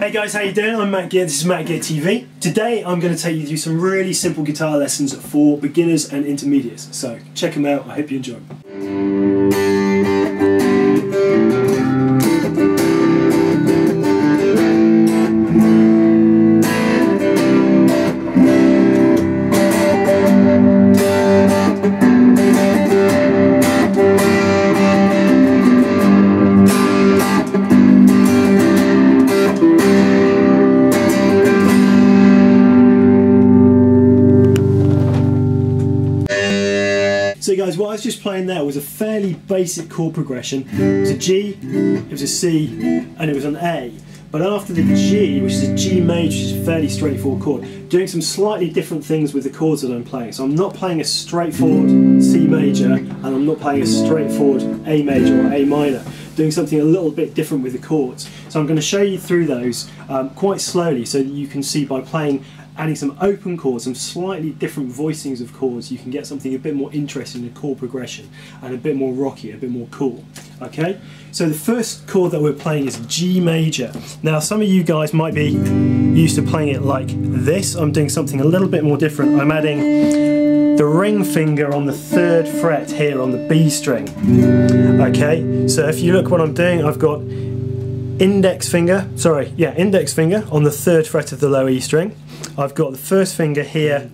Hey guys, how you doing? I'm Matt Gear, this is Matt Gear TV. Today I'm going to take you through some really simple guitar lessons for beginners and intermediates. So check them out, I hope you enjoy. So guys, what I was just playing there was a fairly basic chord progression. It was a G, it was a C, and it was an A. But after the G, which is a G major, which is a fairly straightforward chord, doing some slightly different things with the chords that I'm playing. So I'm not playing a straightforward C major, and I'm not playing a straightforward A major or A minor. Doing something a little bit different with the chords. So I'm going to show you through those quite slowly so that you can see by adding some open chords, some slightly different voicings of chords, you can get something a bit more interesting in the chord progression and a bit more rocky, a bit more cool. Okay, so the first chord that we're playing is G major. Now some of you guys might be used to playing it like this. I'm doing something a little bit more different. I'm adding the ring finger on the 3rd fret here on the B string. Okay, so if you look what I'm doing, I've got index finger on the 3rd fret of the low E string. I've got the 1st finger here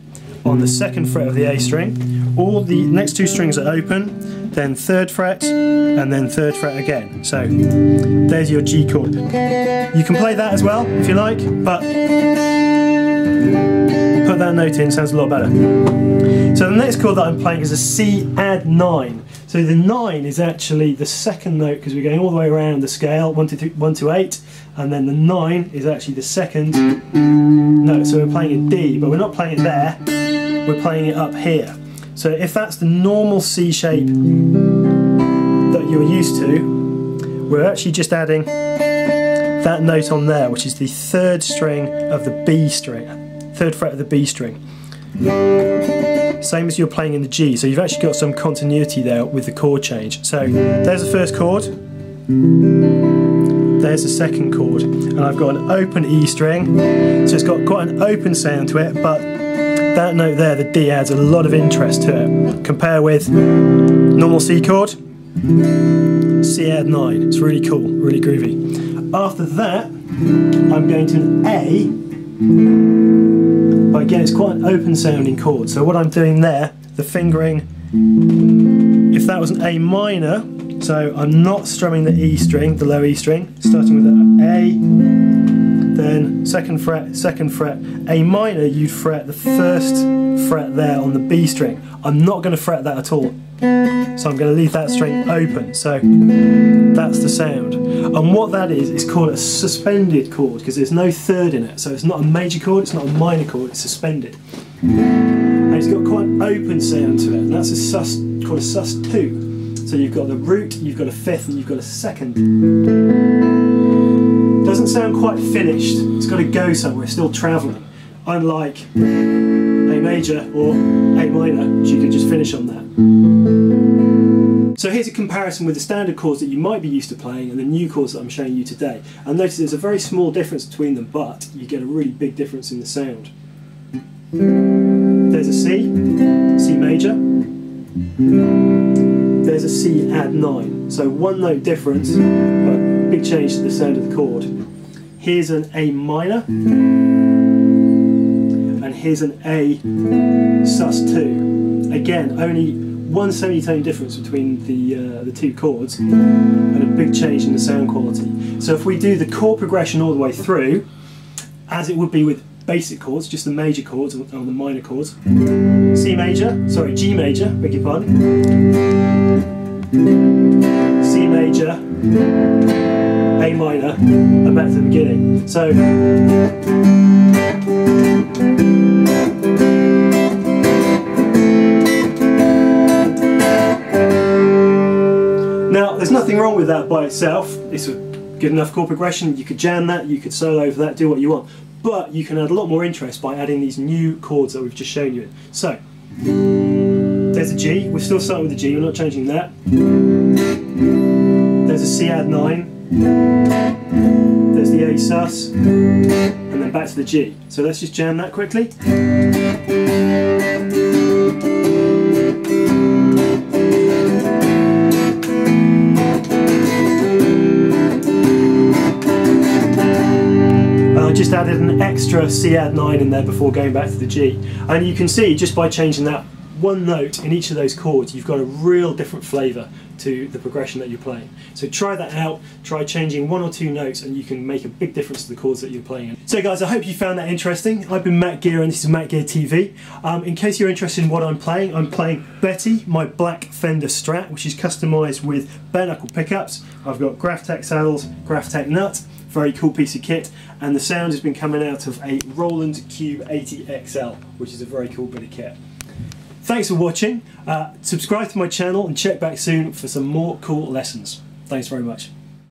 on the 2nd fret of the A string. All the next 2 strings are open, then 3rd fret, and then 3rd fret again. So there's your G chord. You can play that as well if you like, but put that note in, sounds a lot better. So the next chord that I'm playing is a C add 9. So the 9 is actually the 2nd note because we're going all the way around the scale, 1 to 8, and then the 9 is actually the 2nd note. So we're playing a D, but we're not playing it there, we're playing it up here. So if that's the normal C shape that you're used to, we're actually just adding that note on there, which is the 3rd string of the B string, 3rd fret of the B string. Same as you're playing in the G, so you've actually got some continuity there with the chord change. So there's the 1st chord, there's the 2nd chord, and I've got an open E string, so it's got quite an open sound to it, but that note there, the D, adds a lot of interest to it. Compare with normal C chord, C add 9, it's really cool, really groovy. After that, I'm going to an A. But again, it's quite an open sounding chord, so what I'm doing there, the fingering, if that was an A minor, so I'm not strumming the E string, the low E string, starting with an A, then 2nd fret, 2nd fret, A minor, you'd fret the 1st fret there on the B string. I'm not going to fret that at all, so I'm going to leave that string open, so that's the sound. And what that is called a suspended chord because there's no 3rd in it, so it's not a major chord, it's not a minor chord, it's suspended. And it's got quite an open sound to it, and that's called a sus2. So you've got the root, you've got a 5th, and you've got a 2nd. Doesn't sound quite finished, it's got to go somewhere, it's still travelling. Unlike A major or A minor, which you could just finish on that. So here's a comparison with the standard chords that you might be used to playing and the new chords that I'm showing you today. And notice there's a very small difference between them, but you get a really big difference in the sound. There's a C, C major. There's a C add 9. So 1 note difference, but big change to the sound of the chord. Here's an A minor. And here's an A sus2. Again, only 1 semitone difference between the 2 chords and a big change in the sound quality. So if we do the chord progression all the way through, as it would be with basic chords, just the major chords or the minor chords, G major, beg your pardon, C major, A minor, and back to the beginning. So now, there's nothing wrong with that by itself. It's a good enough chord progression. You could jam that, you could solo over that, do what you want. But you can add a lot more interest by adding these new chords that we've just shown you. So, there's a G. We're still starting with the G, we're not changing that. There's a C add 9. There's the A A sus, and then back to the G. So let's just jam that quickly. I just added an extra C add 9 in there before going back to the G. And you can see just by changing that one note in each of those chords, you've got a real different flavour to the progression that you're playing. So try that out, try changing 1 or 2 notes and you can make a big difference to the chords that you're playing. So guys, I hope you found that interesting. I've been Matt Gear and this is Matt Gear TV. In case you're interested in what I'm playing Betty, my black Fender Strat, which is customised with bare knuckle pickups. I've got Graphtec saddles, Graphtec nut, very cool piece of kit, and the sound has been coming out of a Roland Cube 80 XL, which is a very cool bit of kit. Thanks for watching. Subscribe to my channel and check back soon for some more cool lessons. Thanks very much.